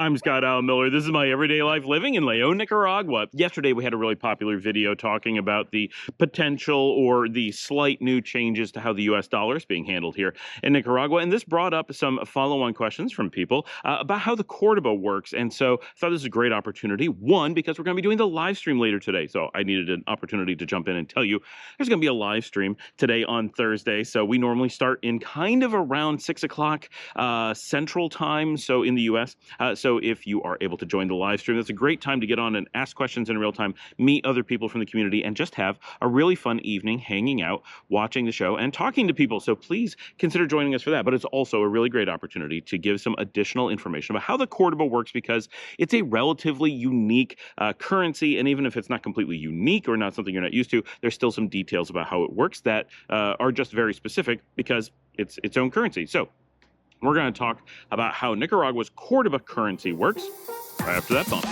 I'm Scott Allen Miller. This is my everyday life living in Leon, Nicaragua. Yesterday, we had a really popular video talking about the potential or the slight new changes to how the U.S. dollar is being handled here in Nicaragua. And this brought up some follow-on questions from people about how the Cordoba works. And so I thought this was a great opportunity. One, because we're going to be doing the live stream later today. So I needed an opportunity to jump in and tell you there's going to be a live stream today on Thursday. So we normally start in kind of around 6 o'clock Central Time, so in the U.S. So if you are able to join the live stream, that's a great time to get on and ask questions in real time, meet other people from the community, and just have a really fun evening hanging out, watching the show, and talking to people. So please consider joining us for that. But it's also a really great opportunity to give some additional information about how the Cordoba works, because it's a relatively unique currency. And even if it's not completely unique or not something you're not used to, there's still some details about how it works that are just very specific because it's its own currency. So we're going to talk about how Nicaragua's Cordoba currency works right after that bump.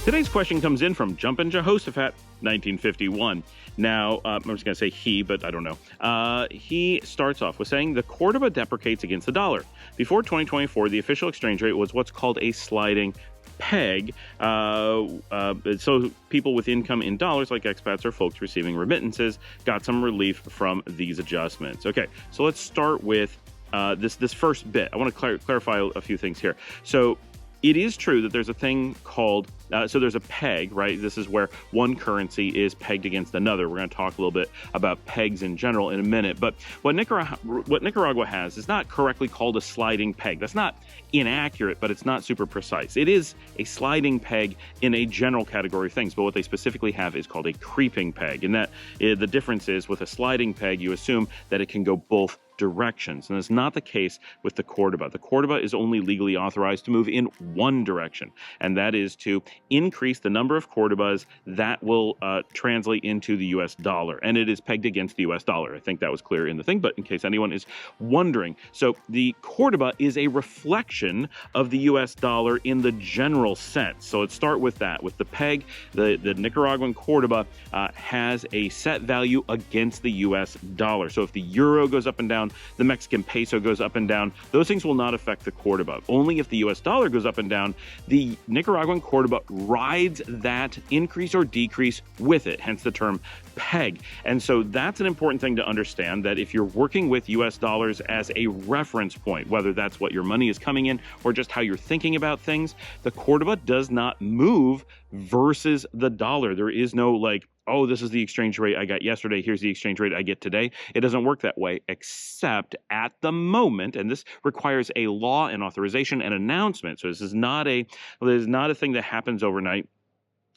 Today's question comes in from Jumpin' Jehoshaphat, 1951. Now, I'm just going to say he, but I don't know. He starts off with saying the Cordoba deprecates against the dollar. Before 2024, the official exchange rate was what's called a sliding peg. So people with income in dollars, like expats or folks receiving remittances, got some relief from these adjustments. Okay, so let's start with this first bit. I want to clarify a few things here. So it is true that there's a thing called, so there's a peg, right? This is where one currency is pegged against another. We're going to talk a little bit about pegs in general in a minute. But what Nicaragua has is not correctly called a sliding peg. That's not inaccurate, but it's not super precise. It is a sliding peg in a general category of things, but what they specifically have is called a creeping peg. And that the difference is with a sliding peg, you assume that it can go both directions. And that's not the case with the Cordoba. The Cordoba is only legally authorized to move in one direction, and that is to increase the number of Cordobas that will translate into the U.S. dollar. And it is pegged against the U.S. dollar. I think that was clear in the thing, but in case anyone is wondering. So the Cordoba is a reflection of the U.S. dollar in the general sense. So let's start with that. With the peg, the Nicaraguan Cordoba has a set value against the U.S. dollar. So if the euro goes up and down, the Mexican peso goes up and down, those things will not affect the Cordoba. Only if the US dollar goes up and down, the Nicaraguan Cordoba rides that increase or decrease with it, hence the term peg. And so that's an important thing to understand, that if you're working with US dollars as a reference point, whether that's what your money is coming in or just how you're thinking about things, the Cordoba does not move versus the dollar. There is no like, oh, this is the exchange rate I got yesterday, here's the exchange rate I get today. It doesn't work that way, except at the moment, and this requires a law and authorization and announcement. So this is not a thing that happens overnight.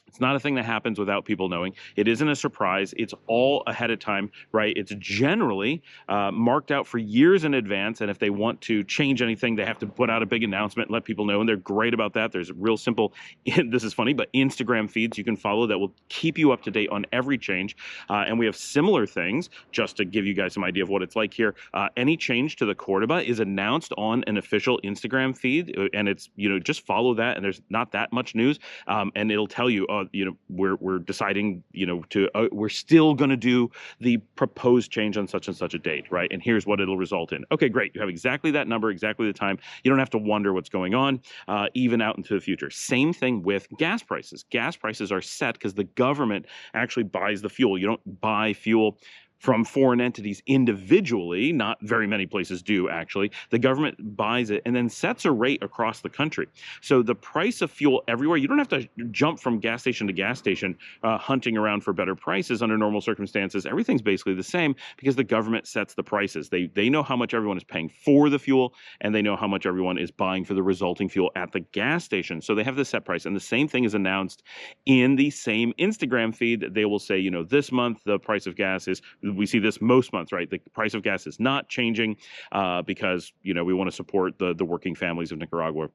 It's not a thing that happens without people knowing. It isn't a surprise. It's all ahead of time, right? It's generally marked out for years in advance. And if they want to change anything, they have to put out a big announcement and let people know. And they're great about that. There's real simple, this is funny, but Instagram feeds you can follow that will keep you up to date on every change. And we have similar things, just to give you guys some idea of what it's like here. Any change to the Cordoba is announced on an official Instagram feed. And it's, just follow that. And there's not that much news. And it'll tell you, we're deciding, we're still going to do the proposed change on such and such a date, right? And here's what it'll result in. Okay, great. You have exactly that number, exactly the time. You don't have to wonder what's going on, even out into the future. Same thing with gas prices. Gas prices are set because the government actually buys the fuel. You don't buy fuel from foreign entities individually. Not very many places do, actually. The government buys it and then sets a rate across the country. So the price of fuel everywhere, you don't have to jump from gas station to gas station hunting around for better prices under normal circumstances. Everything's basically the same because the government sets the prices. They know how much everyone is paying for the fuel, and they know how much everyone is buying for the resulting fuel at the gas station. So they have the set price, and the same thing is announced in the same Instagram feed. They will say, this month the price of gas is, we see this most months, right? The price of gas is not changing because, we want to support the working families of Nicaragua.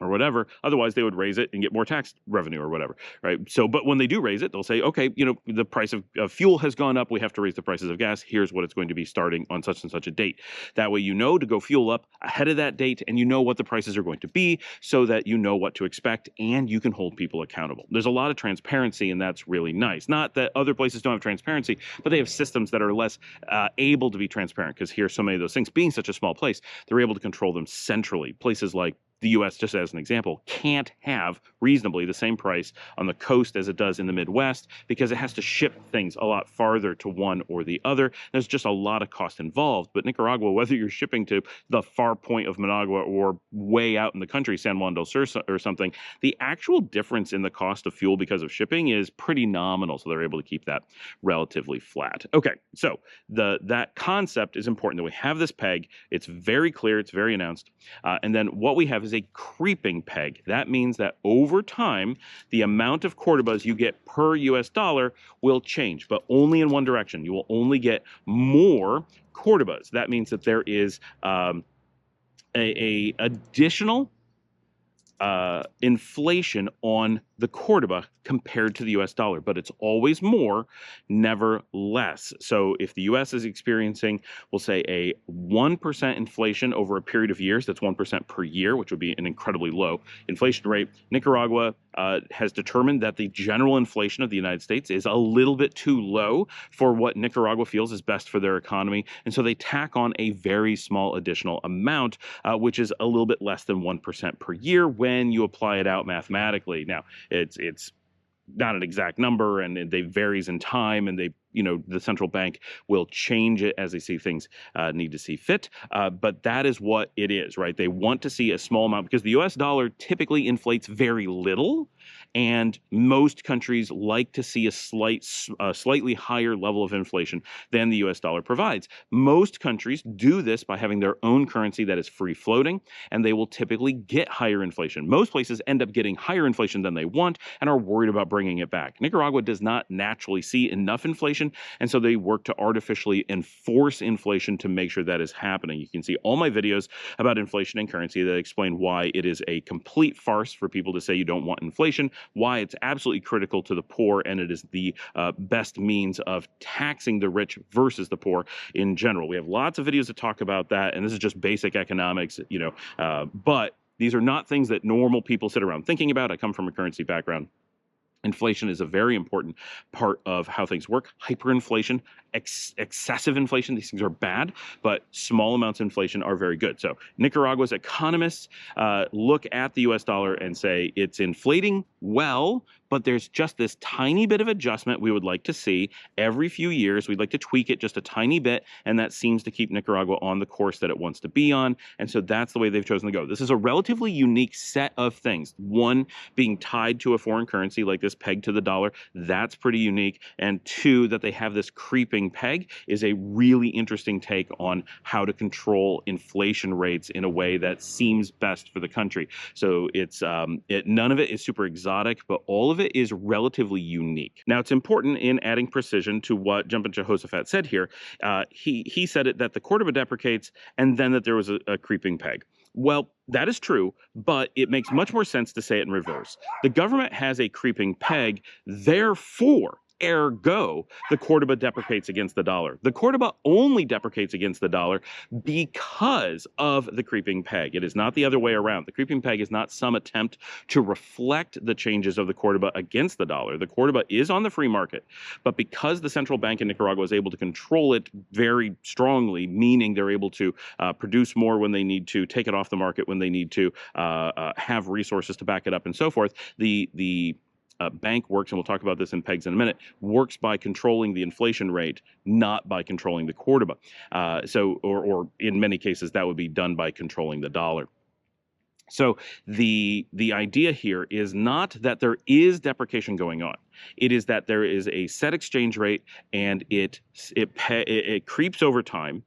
or whatever. Otherwise, they would raise it and get more tax revenue or whatever, right? So, but when they do raise it, they'll say, okay, the price of fuel has gone up. We have to raise the prices of gas. Here's what it's going to be starting on such and such a date. That way, to go fuel up ahead of that date, and you know what the prices are going to be, so that you know what to expect, and you can hold people accountable. There's a lot of transparency, and that's really nice. Not that other places don't have transparency, but they have systems that are less able to be transparent, because here, so many of those things, being such a small place, they're able to control them centrally. Places like the U.S., just as an example, can't have reasonably the same price on the coast as it does in the Midwest, because it has to ship things a lot farther to one or the other. There's just a lot of cost involved. But Nicaragua, whether you're shipping to the far point of Managua or way out in the country, San Juan del Sur or something, the actual difference in the cost of fuel because of shipping is pretty nominal. So they're able to keep that relatively flat. Okay, so that concept is important, that we have this peg. It's very clear. It's very announced. And then what we have is a creeping peg. That means that over time, the amount of Cordobas you get per US dollar will change, but only in one direction. You will only get more Cordobas. That means that there is a additional inflation on the Cordoba compared to the US dollar, but it's always more, never less. So if the US is experiencing, we'll say, a 1% inflation over a period of years, that's 1% per year, which would be an incredibly low inflation rate. Nicaragua has determined that the general inflation of the United States is a little bit too low for what Nicaragua feels is best for their economy. And so they tack on a very small additional amount, which is a little bit less than 1% per year when you apply it out mathematically. Now, it's not an exact number, and it varies in time, and the central bank will change it as they see things need to see fit. But that is what it is, right? They want to see a small amount, because the US dollar typically inflates very little, and most countries like to see a slightly higher level of inflation than the US dollar provides. Most countries do this by having their own currency that is free floating, and they will typically get higher inflation. Most places end up getting higher inflation than they want and are worried about bringing it back. Nicaragua does not naturally see enough inflation, and so they work to artificially enforce inflation to make sure that is happening. You can see all my videos about inflation and currency that explain why it is a complete farce for people to say you don't want inflation, why it's absolutely critical to the poor, and it is the best means of taxing the rich versus the poor in general. We have lots of videos that talk about that, and this is just basic economics, but these are not things that normal people sit around thinking about. I come from a currency background. Inflation is a very important part of how things work. Hyperinflation, excessive inflation, these things are bad, but small amounts of inflation are very good. So Nicaragua's economists look at the US dollar and say it's inflating well, but there's just this tiny bit of adjustment we would like to see every few years. We'd like to tweak it just a tiny bit, and that seems to keep Nicaragua on the course that it wants to be on. And so that's the way they've chosen to go. This is a relatively unique set of things. One, being tied to a foreign currency like this peg to the dollar, that's pretty unique. And two, that they have this creeping peg is a really interesting take on how to control inflation rates in a way that seems best for the country. So it's none of it is super exotic, but all of it is relatively unique. Now, it's important in adding precision to what Jumpin' Jehoshaphat said here. He said it that the Cordoba deprecates, and then that there was a creeping peg. Well, that is true, but it makes much more sense to say it in reverse. The government has a creeping peg, therefore, ergo, the Cordoba deprecates against the dollar. The Cordoba only deprecates against the dollar because of the creeping peg. It is not the other way around. The creeping peg is not some attempt to reflect the changes of the Cordoba against the dollar. The Cordoba is on the free market, but because the central bank in Nicaragua is able to control it very strongly, meaning they're able to produce more when they need to, take it off the market when they need to, have resources to back it up, and so forth, the bank works, and we'll talk about this in pegs in a minute, works by controlling the inflation rate, not by controlling the Cordoba. Or in many cases, that would be done by controlling the dollar. So the idea here is not that there is deprecation going on. It is that there is a set exchange rate, and it creeps over time,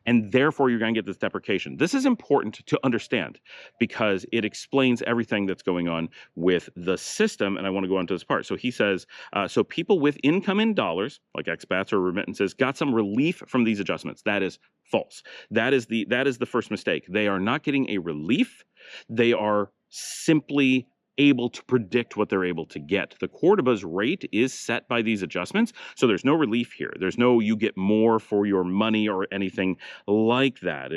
and therefore you're going to get this deprecation. This is important to understand because it explains everything that's going on with the system, and I want to go on to this part. So he says, so people with income in dollars, like expats or remittances, got some relief from these adjustments. That is false. That is the first mistake. They are not getting a relief. They are simply able to predict what they're able to get. The Cordoba's rate is set by these adjustments, so there's no relief here. There's no you get more for your money or anything like that.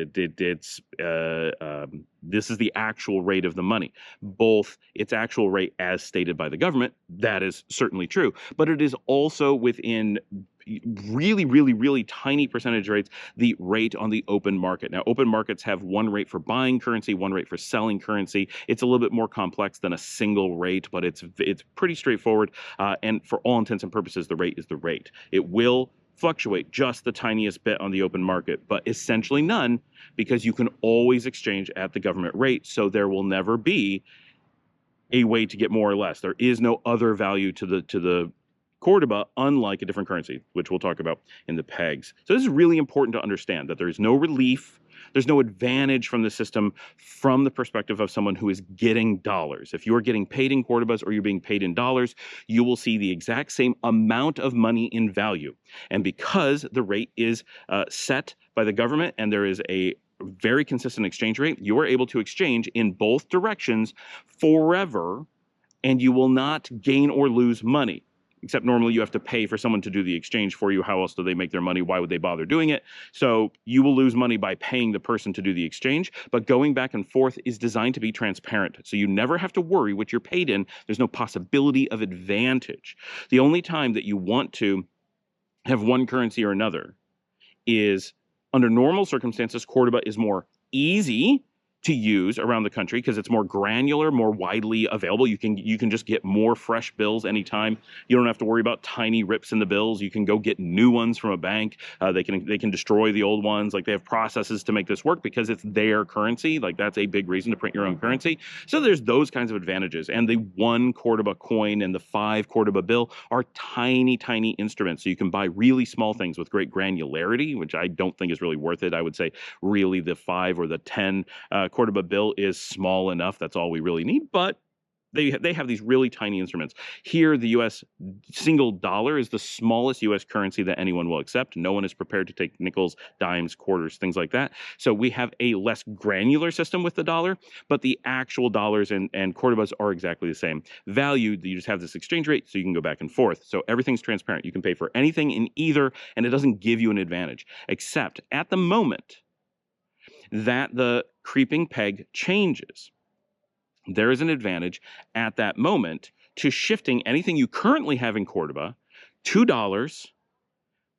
This is the actual rate of the money, both its actual rate as stated by the government. That is certainly true, but it is also within really, really, really tiny percentage rates the rate on the open market. Now, open markets have one rate for buying currency, one rate for selling currency. It's a little bit more complex than a single rate, but it's pretty straightforward. And for all intents and purposes, the rate is the rate. It will fluctuate just the tiniest bit on the open market, but essentially none, because you can always exchange at the government rate. So there will never be a way to get more or less. There is no other value to the Cordoba, unlike a different currency, which we'll talk about in the pegs. So this is really important to understand, that there is no relief, there's no advantage from the system from the perspective of someone who is getting dollars. If you're getting paid in Cordobas or you're being paid in dollars, you will see the exact same amount of money in value. And because the rate is set by the government and there is a very consistent exchange rate, you are able to exchange in both directions forever, and you will not gain or lose money. Except normally you have to pay for someone to do the exchange for you. How else do they make their money? Why would they bother doing it? So you will lose money by paying the person to do the exchange, but going back and forth is designed to be transparent. So you never have to worry what you're paid in. There's no possibility of advantage. The only time that you want to have one currency or another is under normal circumstances. Cordoba is more easy to use around the country because it's more granular, more widely available. You can just get more fresh bills anytime. You don't have to worry about tiny rips in the bills. You can go get new ones from a bank. They can destroy the old ones. Like, they have processes to make this work because it's their currency. Like, that's a big reason to print your own currency. So there's those kinds of advantages. And the 1 Cordoba coin and the 5 Cordoba bill are tiny, tiny instruments. So you can buy really small things with great granularity, which I don't think is really worth it. I would say really the 5 or the 10 Cordoba bill is small enough. That's all we really need. But they have these really tiny instruments. Here, the U.S. single dollar is the smallest U.S. currency that anyone will accept. No one is prepared to take nickels, dimes, quarters, things like that. So we have a less granular system with the dollar, but the actual dollars and Cordobas are exactly the same value. You just have this exchange rate, so you can go back and forth. So everything's transparent. You can pay for anything in either, and it doesn't give you an advantage, except at the moment that the creeping peg changes, there is an advantage at that moment to shifting anything you currently have in Cordoba to dollars,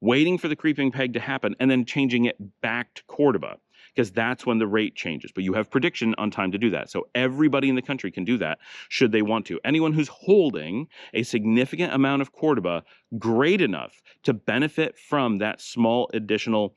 waiting for the creeping peg to happen, and then changing it back to Cordoba, because that's when the rate changes. But you have prediction on time to do that. So everybody in the country can do that should they want to. Anyone who's holding a significant amount of Cordoba, great enough to benefit from that small additional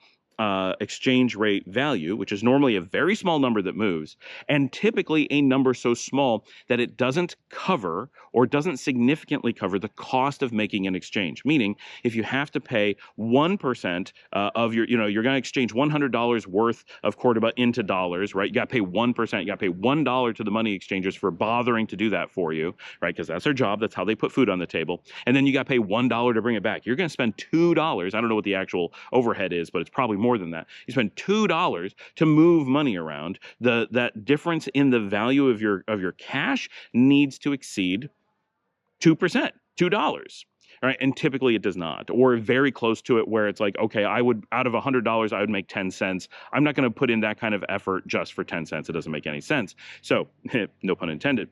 exchange rate value, which is normally a very small number that moves, and typically a number so small that it doesn't cover or doesn't significantly cover the cost of making an exchange. Meaning, if you have to pay 1% of your, you're going to exchange $100 worth of Cordoba into dollars, right? You got to pay 1%. You got to pay $1 to the money exchangers for bothering to do that for you, right? Because that's their job. That's how they put food on the table. And then you got to pay $1 to bring it back. You're going to spend $2. I don't know what the actual overhead is, but it's probably more than that. You spend $2 to move money around. That difference in the value of your cash needs to exceed 2%, $2. All right, and typically it does not, or very close to it, where it's like, okay, I would, out of $100, I would make 10 cents. I'm not going to put in that kind of effort just for 10 cents. It doesn't make any sense. So, no pun intended.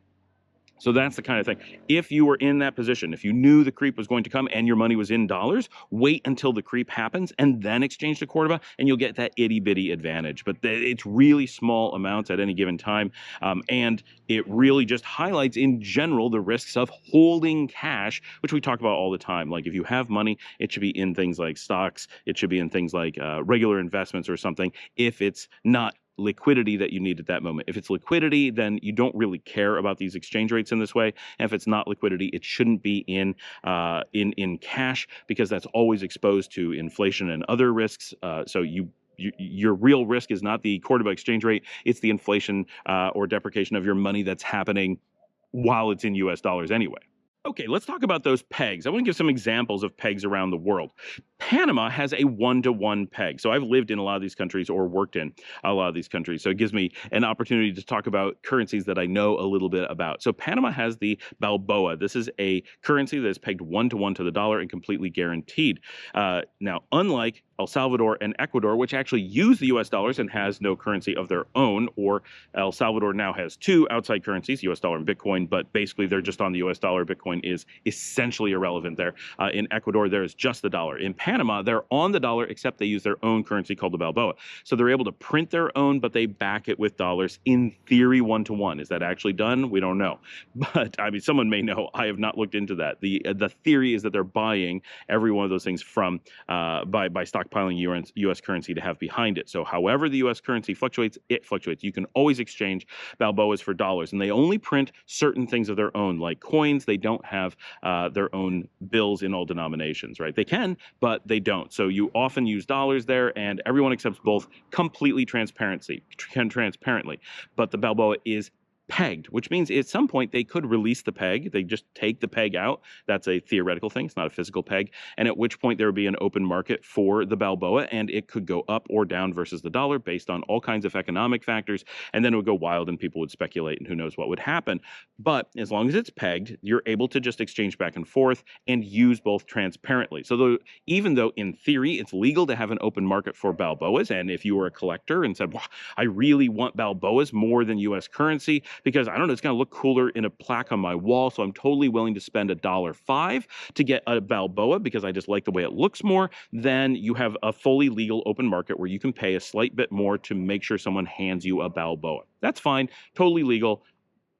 So that's the kind of thing. If you were in that position, if you knew the creep was going to come and your money was in dollars, wait until the creep happens and then exchange to Cordoba, and you'll get that itty bitty advantage. But it's really small amounts at any given time. And it really just highlights in general the risks of holding cash, which we talk about all the time. Like, if you have money, it should be in things like stocks. It should be in things like regular investments or something. If it's not liquidity that you need at that moment. If it's liquidity, then you don't really care about these exchange rates in this way. And if it's not liquidity, it shouldn't be in cash, because that's always exposed to inflation and other risks. So your real risk is not the Cordoba exchange rate; it's the inflation or depreciation of your money that's happening while it's in U.S. dollars anyway. Okay, let's talk about those pegs. I want to give some examples of pegs around the world. Panama has a one-to-one peg. So I've lived in a lot of these countries or worked in a lot of these countries. So it gives me an opportunity to talk about currencies that I know a little bit about. So Panama has the Balboa. This is a currency that is pegged one-to-one to the dollar and completely guaranteed. Now, unlike El Salvador and Ecuador, which actually use the US dollars and has no currency of their own, or El Salvador now has two outside currencies, US dollar and Bitcoin, but basically they're just on the US dollar. Bitcoin is essentially irrelevant there. In Ecuador, there is just the dollar. In Panama, they're on the dollar, except they use their own currency called the Balboa. So they're able to print their own, but they back it with dollars, in theory, one-to-one. Is that actually done? We don't know. But I mean, someone may know. I have not looked into that. The theory is that they're buying every one of those things from by stockpiling US currency to have behind it. So however the US currency fluctuates, it fluctuates. You can always exchange Balboas for dollars, and they only print certain things of their own, like coins. They don't have their own bills in all denominations, right? They can, but they don't. So you often use dollars there, and everyone accepts both completely transparently. But the Balboa is pegged, which means at some point they could release the peg. They just take the peg out. That's a theoretical thing. It's not a physical peg. And at which point there would be an open market for the Balboa, and it could go up or down versus the dollar based on all kinds of economic factors. And then it would go wild and people would speculate and who knows what would happen. But as long as it's pegged, you're able to just exchange back and forth and use both transparently. So even though in theory it's legal to have an open market for Balboas, and if you were a collector and said, well, I really want Balboas more than US currency, because I don't know, it's going to look cooler in a plaque on my wall. So I'm totally willing to spend $1.05 to get a Balboa because I just like the way it looks more. Then you have a fully legal open market where you can pay a slight bit more to make sure someone hands you a Balboa. That's fine, totally legal.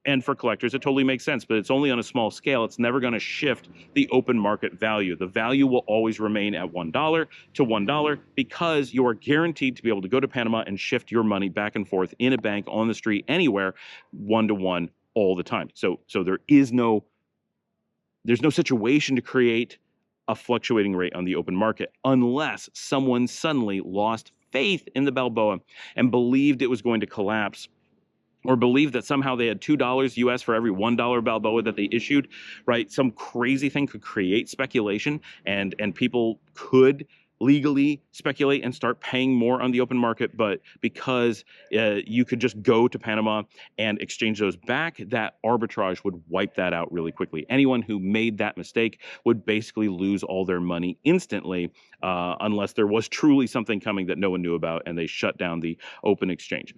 And for collectors, it totally makes sense, but it's only on a small scale. It's never going to shift the open market value. The value will always remain at $1 to $1 because you are guaranteed to be able to go to Panama and shift your money back and forth in a bank, on the street, anywhere, one-to-one all the time. So there's no situation to create a fluctuating rate on the open market unless someone suddenly lost faith in the Balboa and believed it was going to collapse, or believe that somehow they had $2 US for every $1 Balboa that they issued, right? Some crazy thing could create speculation, and people could legally speculate and start paying more on the open market. But because you could just go to Panama and exchange those back, that arbitrage would wipe that out really quickly. Anyone who made that mistake would basically lose all their money instantly, unless there was truly something coming that no one knew about and they shut down the open exchange.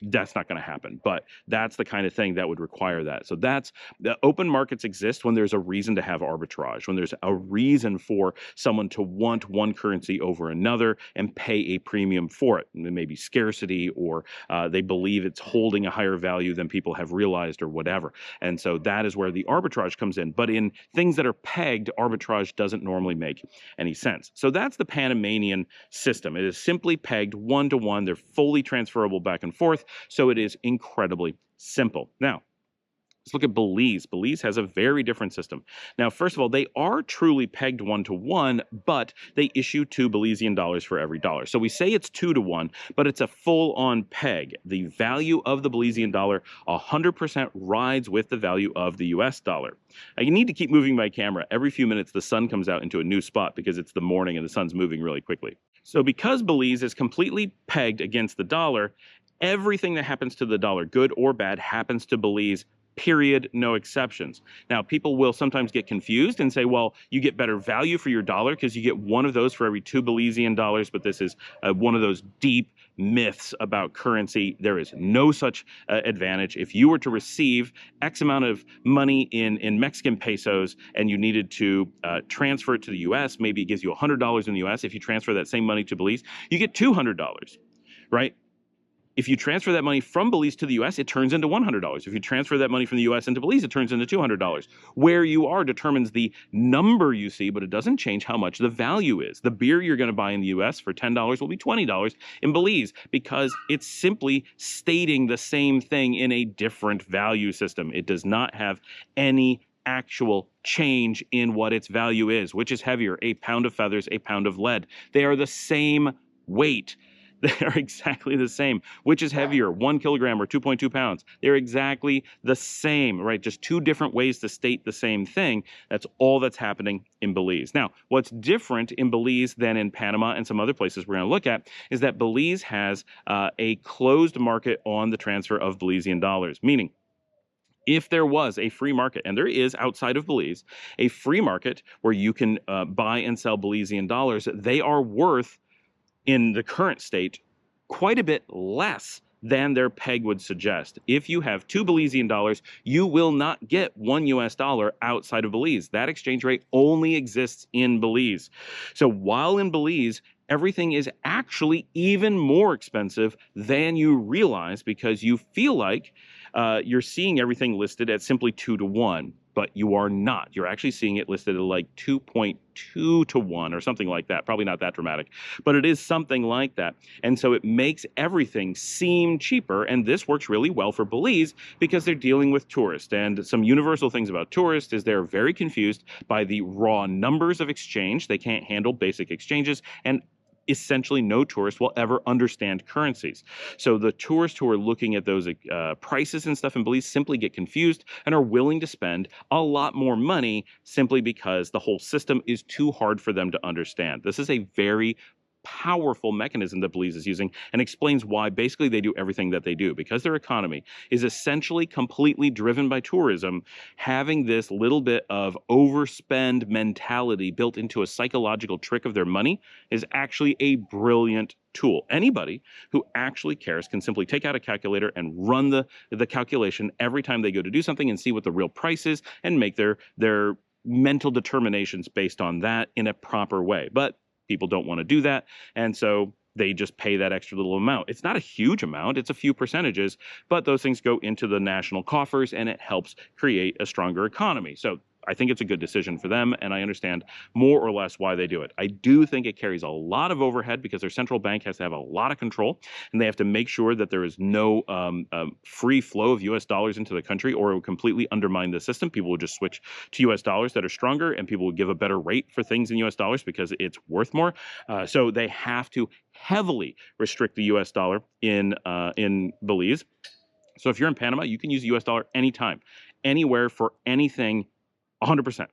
That's not going to happen, but that's the kind of thing that would require that. So that's the open markets exist when there's a reason to have arbitrage, when there's a reason for someone to want one currency over another and pay a premium for it. And maybe scarcity, or they believe it's holding a higher value than people have realized, or whatever. And so that is where the arbitrage comes in. But in things that are pegged, arbitrage doesn't normally make any sense. So that's the Panamanian system. It is simply pegged one-to-one. They're fully transferable back and forth. So it is incredibly simple. Now, let's look at Belize. Belize has a very different system. Now, first of all, they are truly pegged one-to-one, but they issue 2 Belizean dollars for every dollar. So we say it's 2-to-1, but it's a full-on peg. The value of the Belizean dollar 100% rides with the value of the US dollar. Now, you need to keep moving my camera. Every few minutes, the sun comes out into a new spot because it's the morning and the sun's moving really quickly. So because Belize is completely pegged against the dollar, everything that happens to the dollar, good or bad, happens to Belize. Period, no exceptions. Now, people will sometimes get confused and say, well, you get better value for your dollar because you get one of those for every 2 Belizean dollars, but this is one of those deep myths about currency. There is no such advantage. If you were to receive X amount of money in Mexican pesos and you needed to transfer it to the US, maybe it gives you $100 in the US. If you transfer that same money to Belize, you get $200, right? If you transfer that money from Belize to the US, it turns into $100. If you transfer that money from the US into Belize, it turns into $200. Where you are determines the number you see, but it doesn't change how much the value is. The beer you're going to buy in the US for $10 will be $20 in Belize because it's simply stating the same thing in a different value system. It does not have any actual change in what its value is, which is heavier, a pound of feathers, a pound of lead. They are the same weight. They are exactly the same. Which is heavier, 1 kilogram or 2.2 pounds? They're exactly the same, right? Just two different ways to state the same thing. That's all that's happening in Belize. Now, what's different in Belize than in Panama and some other places we're going to look at is that Belize has a closed market on the transfer of Belizean dollars, meaning if there was a free market, and there is outside of Belize, a free market where you can buy and sell Belizean dollars, they are worth in the current state quite a bit less than their peg would suggest. If you have 2 Belizean dollars, you will not get $1 outside of Belize. That exchange rate only exists in Belize. So while in Belize, everything is actually even more expensive than you realize because you feel like you're seeing everything listed at simply 2 to 1. But you are not. You're actually seeing it listed at like 2.2 to 1 or something like that. Probably not that dramatic, but it is something like that. And so it makes everything seem cheaper. And this works really well for Belize because they're dealing with tourists. And some universal things about tourists is they're very confused by the raw numbers of exchange. They can't handle basic exchanges. And essentially no tourist will ever understand currencies. So the tourists who are looking at those prices and stuff in Belize simply get confused and are willing to spend a lot more money simply because the whole system is too hard for them to understand. This is a very powerful mechanism that Belize is using and explains why basically they do everything that they do. Because their economy is essentially completely driven by tourism, having this little bit of overspend mentality built into a psychological trick of their money is actually a brilliant tool. Anybody who actually cares can simply take out a calculator and run the calculation every time they go to do something and see what the real price is and make their mental determinations based on that in a proper way. But people don't want to do that, and so they just pay that extra little amount. It's not a huge amount, it's a few percentages, but those things go into the national coffers and it helps create a stronger economy. So I think it's a good decision for them, and I understand more or less why they do it. I do think it carries a lot of overhead because their central bank has to have a lot of control, and they have to make sure that there is no free flow of U.S. dollars into the country, or it will completely undermine the system. People will just switch to U.S. dollars that are stronger, and people will give a better rate for things in U.S. dollars because it's worth more. So they have to heavily restrict the U.S. dollar in Belize. So if you're in Panama, you can use the U.S. dollar anytime, anywhere, for anything, 100%.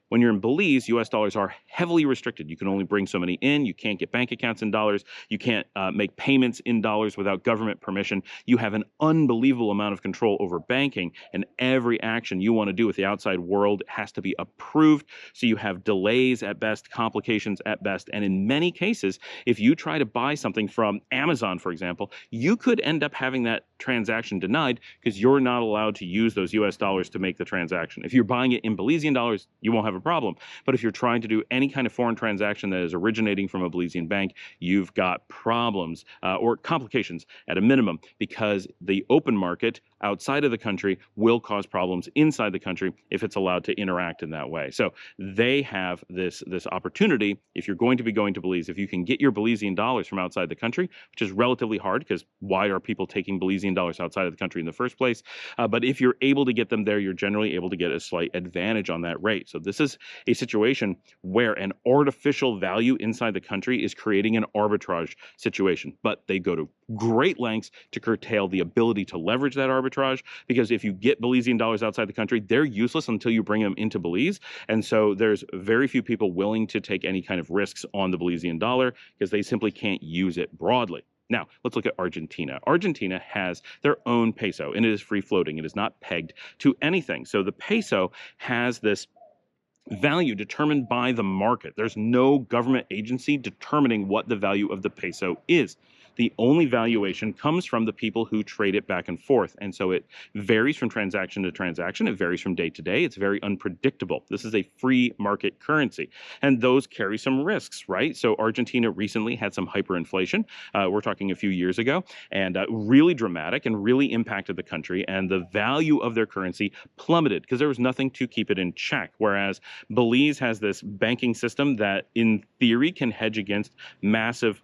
When you're in Belize, U.S. dollars are heavily restricted. You can only bring so many in. You can't get bank accounts in dollars. You can't make payments in dollars without government permission. You have an unbelievable amount of control over banking, and every action you want to do with the outside world has to be approved. So you have delays at best, complications at best, and in many cases, if you try to buy something from Amazon, for example, you could end up having that transaction denied because you're not allowed to use those U.S. dollars to make the transaction. If you're buying it in Belizean dollars, you won't have a problem. But if you're trying to do any kind of foreign transaction that is originating from a Belizean bank, you've got problems or complications at a minimum, because the open market outside of the country will cause problems inside the country if it's allowed to interact in that way. So they have this opportunity. If you're going to be going to Belize, if you can get your Belizean dollars from outside the country, which is relatively hard because why are people taking Belizean dollars outside of the country in the first place? But if you're able to get them there, you're generally able to get a slight advantage on that rate. So this is a situation where an artificial value inside the country is creating an arbitrage situation, but they go to great lengths to curtail the ability to leverage that arbitrage, because if you get Belizean dollars outside the country, they're useless until you bring them into Belize. And so there's very few people willing to take any kind of risks on the Belizean dollar because they simply can't use it broadly. Now, let's look at Argentina. Argentina has their own peso, and it is free floating. It is not pegged to anything. So the peso has this value determined by the market. There's no government agency determining what the value of the peso is. The only valuation comes from the people who trade it back and forth. And so it varies from transaction to transaction. It varies from day to day. It's very unpredictable. This is a free market currency, and those carry some risks, right? So Argentina recently had some hyperinflation. We're talking a few years ago, and really dramatic and really impacted the country. And the value of their currency plummeted because there was nothing to keep it in check. Whereas Belize has this banking system that in theory can hedge against massive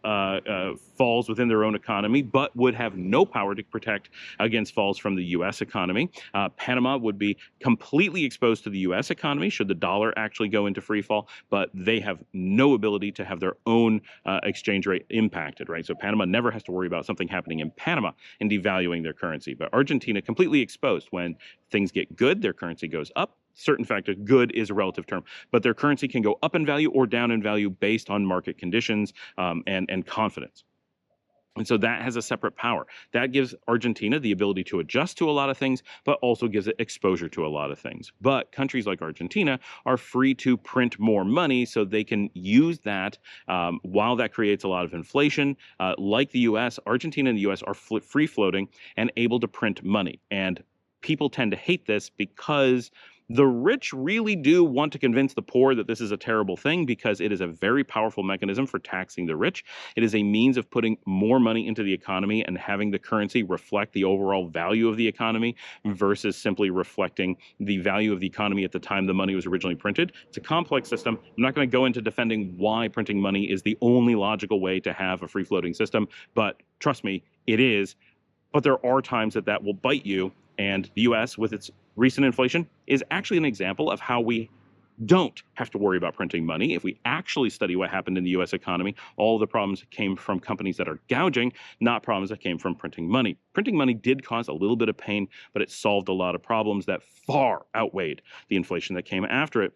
falls within within their own economy, but would have no power to protect against falls from the U.S. economy. Panama would be completely exposed to the U.S. economy should the dollar actually go into free fall, but they have no ability to have their own exchange rate impacted, right? So Panama never has to worry about something happening in Panama and devaluing their currency. But Argentina completely exposed. When things get good, their currency goes up. Certain factors, good is a relative term, but their currency can go up in value or down in value based on market conditions and confidence. And so that has a separate power. That gives Argentina the ability to adjust to a lot of things, but also gives it exposure to a lot of things. But countries like Argentina are free to print more money, so they can use that while that creates a lot of inflation. Like the U.S., Argentina and the U.S. are free floating and able to print money. And people tend to hate this because the rich really do want to convince the poor that this is a terrible thing, because it is a very powerful mechanism for taxing the rich. It is a means of putting more money into the economy and having the currency reflect the overall value of the economy versus simply reflecting the value of the economy at the time the money was originally printed. It's a complex system. I'm not going to go into defending why printing money is the only logical way to have a free-floating system, but trust me, it is. But there are times that that will bite you, and the U.S., with its recent inflation, is actually an example of how we don't have to worry about printing money. If we actually study what happened in the U.S. economy, all of the problems came from companies that are gouging, not problems that came from printing money. Printing money did cause a little bit of pain, but it solved a lot of problems that far outweighed the inflation that came after it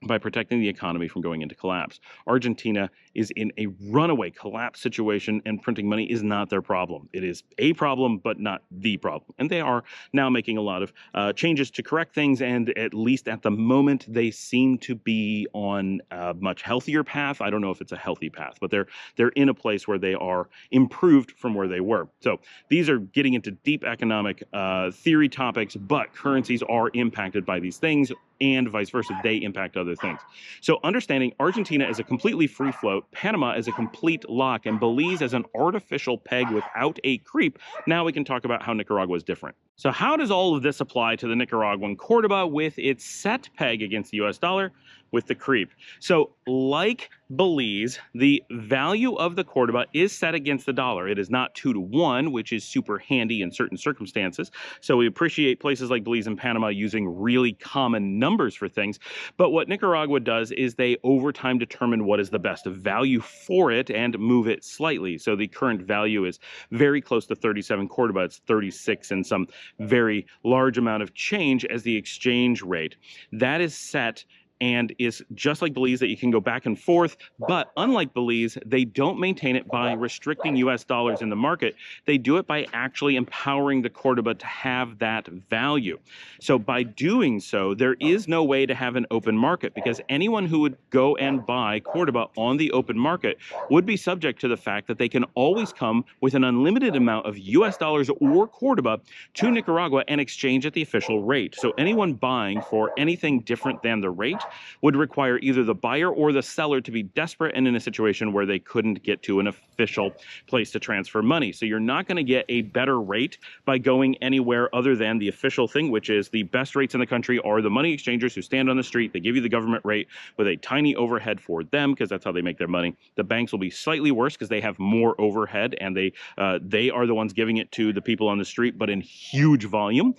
by protecting the economy from going into collapse. Argentina is in a runaway collapse situation, and printing money is not their problem. It is a problem, but not the problem. And they are now making a lot of changes to correct things, and at least at the moment, they seem to be on a much healthier path. I don't know if it's a healthy path, but they're in a place where they are improved from where they were. So these are getting into deep economic theory topics, but currencies are impacted by these things, and vice versa, they impact other things. So understanding Argentina as a completely free float, Panama as a complete lock, and Belize as an artificial peg without a creep, now we can talk about how Nicaragua is different. So how does all of this apply to the Nicaraguan Cordoba with its set peg against the US dollar with the creep? So like Belize, the value of the Cordoba is set against the dollar. It is not 2-to-1, which is super handy in certain circumstances. So we appreciate places like Belize and Panama using really common numbers for things. But what Nicaragua does is they over time determine what is the best value for it and move it slightly. So the current value is very close to 37 Cordoba. It's 36 and some very large amount of change as the exchange rate. That is set and is just like Belize, that you can go back and forth. But unlike Belize, they don't maintain it by restricting US dollars in the market. They do it by actually empowering the Cordoba to have that value. So by doing so, there is no way to have an open market, because anyone who would go and buy Cordoba on the open market would be subject to the fact that they can always come with an unlimited amount of US dollars or Cordoba to Nicaragua and exchange at the official rate. So anyone buying for anything different than the rate would require either the buyer or the seller to be desperate and in a situation where they couldn't get to an official place to transfer money. So you're not going to get a better rate by going anywhere other than the official thing, which is the best rates in the country are the money exchangers who stand on the street. They give you the government rate with a tiny overhead for them, because that's how they make their money. The banks will be slightly worse because they have more overhead, and they are the ones giving it to the people on the street, but in huge volume.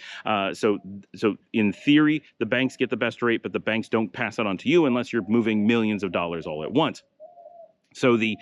So in theory, the banks get the best rate, but the banks don't pass it on to you unless you're moving millions of dollars all at once. So the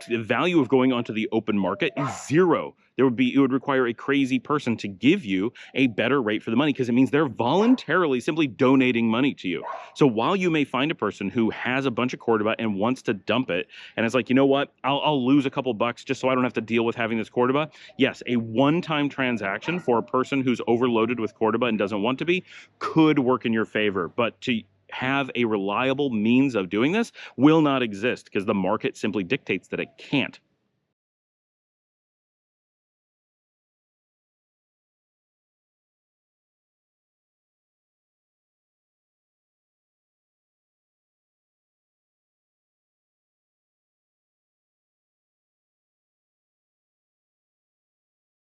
value of going onto the open market is zero. It would require a crazy person to give you a better rate for the money, because it means they're voluntarily simply donating money to you. So while you may find a person who has a bunch of Cordoba and wants to dump it, and it's like, you know what, I'll lose a couple bucks just so I don't have to deal with having this Cordoba. Yes, a one-time transaction for a person who's overloaded with Cordoba and doesn't want to be could work in your favor, but to have a reliable means of doing this will not exist, because the market simply dictates that it can't.